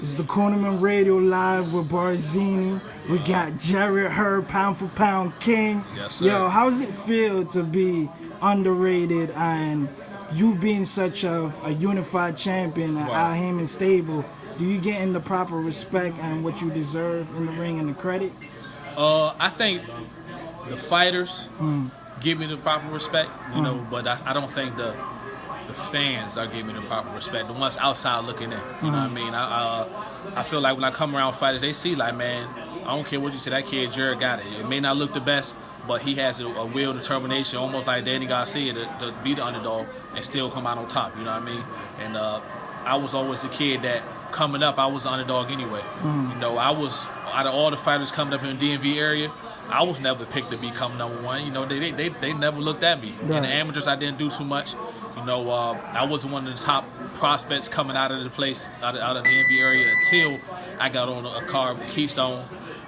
It's the Cornermen Radio Live with BARZINI. We got Jarrett Hurd, pound for pound king. Yes, sir. Yo, how does it feel to be underrated and you being such a unified champion at HAYMON stable? Do you get in the proper respect and what you deserve in the ring and the credit? I think the fighters give me the proper respect, you know, but I don't think the fans are giving me the proper respect. The ones outside looking in, you know what I mean? I feel like when I come around fighters, they see like, man, I don't care what you say, that kid Jarrett got it. It may not look the best, but he has a will, determination, almost like Danny Garcia to be the underdog and still come out on top, you know what I mean? And I was always a kid that coming up, I was the underdog anyway. You know, I was, out of all the fighters coming up in the DMV area, I was never picked to become #1. You know, they never looked at me. Right. In the amateurs, I didn't do too much. You know, I wasn't one of the top prospects coming out of the place, out of the DMV area until I got on a car with Keystone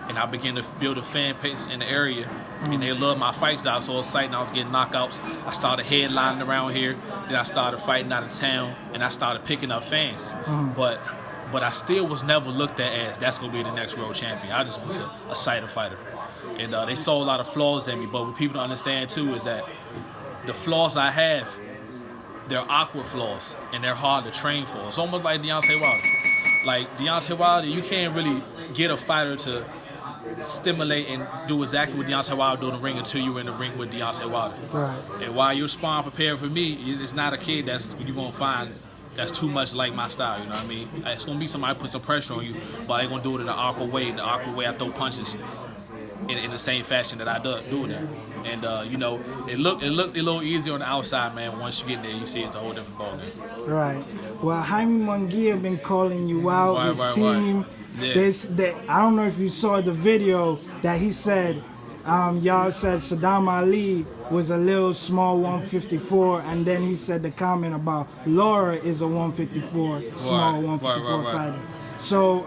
and I began to build a fan base in the area. And they loved my fights. I was so excited. I was getting knockouts. I started headlining around here. Then I started fighting out of town and I started picking up fans. But I still was never looked at as that's going to be the next world champion. I just was a sighter fighter. And they saw a lot of flaws in me. But what people don't understand, too, is that the flaws I have, they're awkward flaws, and they're hard to train for. It's almost like Deontay Wilder. Like, Deontay Wilder, you can't really get a fighter to stimulate and do exactly what Deontay Wilder do in the ring until you're in the ring with Deontay Wilder. Right. And while you're sparring preparing for me, it's not a kid that's you're going to find that's too much like my style, you know what I mean? It's going to be somebody put some pressure on you, but they're going to do it in an awkward way. In the awkward way I throw punches in the same fashion that I do it. And, you know, it looked a little easier on the outside, man. Once you get there, you see it's a whole different ballgame. Right. Well, Jaime Munguia been calling you out, his team. Yeah. I don't know if you saw the video that he said, y'all said Saddam Ali was a little small 154, and then he said the comment about Lara is a 154, small 154 fighter. So,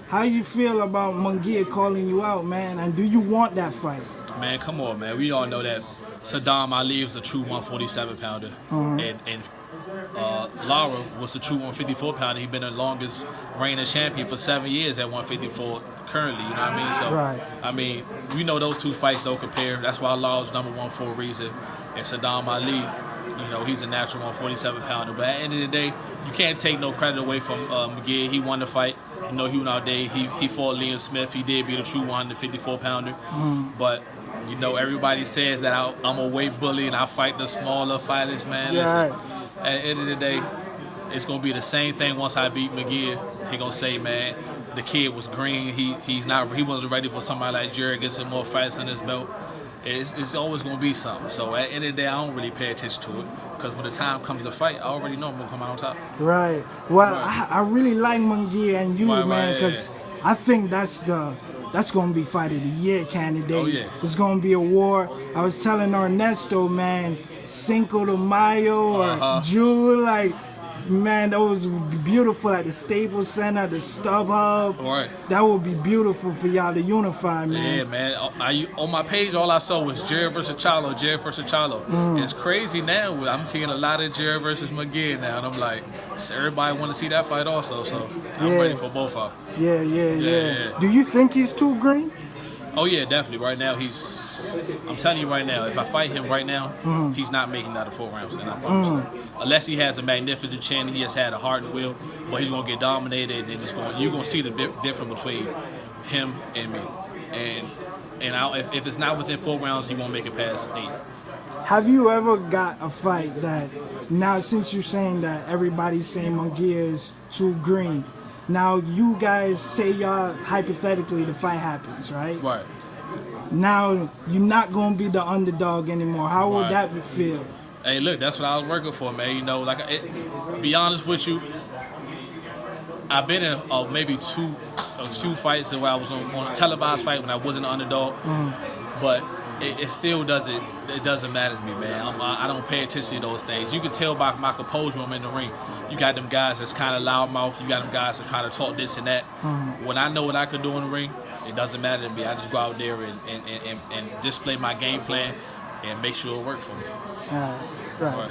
how you feel about Munguia calling you out, man? And do you want that fight? Man, come on, man. We all know that Saddam Ali was a true 147 pounder, and Lara was a true 154 pounder. He's been the longest reigning champion for 7 years at 154 currently. You know what I mean? So, right. I mean, we know those two fights don't compare. That's why Lara's #1 for a reason, and Saddam Ali, you know, he's a natural 147 pounder. But at the end of the day, you can't take no credit away from McGee. He won the fight. You know, he went out there. He fought Liam Smith. He did be the true 154 pounder. But you know, everybody says that I'm a weight bully and I fight the smaller fighters, man. Yeah. Listen, at the end of the day, it's gonna be the same thing once I beat McGee. He gonna say, man, the kid was green. He wasn't ready for somebody like Jarrett. Get some more fights in his belt. It's always gonna be something. So at the end of the day, I don't really pay attention to it because when the time comes to fight, I already know I'm gonna come out on top. Right. Well, I really like Munguia and you, man, because I think that's gonna be fight of the year candidate. Oh, yeah. It's gonna be a war. I was telling Ernesto, man, Cinco de Mayo or June, like, man, those would be beautiful at the Staples Center, the StubHub. Right. That would be beautiful for y'all to unify, man. Yeah, man. On my page, all I saw was Jarrett versus Charlo, Jarrett versus Charlo. It's crazy now. I'm seeing a lot of Jarrett versus McGee now, and I'm like, everybody want to see that fight also, so I'm ready for both of them. Yeah. Do you think he's too green? Oh, yeah, definitely. Right now, I'm telling you right now, if I fight him right now, he's not making that 4 rounds. And I promise you. Unless he has a magnificent chin, he has had a heart and will, but he's going to get dominated, and you're going to see the difference between him and me. And if it's not within 4 rounds, he won't make it past 8. Have you ever got a fight that, now since you're saying that everybody's saying Munguia is too green, now you guys say y'all, hypothetically, the fight happens, right? Right. Now you're not going to be the underdog anymore. How would that feel? Hey, look, that's what I was working for, man. You know, like, be honest with you, I've been in maybe a few fights where I was on a televised fight when I wasn't an underdog, but it still doesn't matter to me, man. I don't pay attention to those things. You can tell by my composure when I'm in the ring. You got them guys that's kind of loudmouth. You got them guys that try to talk this and that. When I know what I can do in the ring, it doesn't matter to me. I just go out there and display my game plan and make sure it works for me. Right.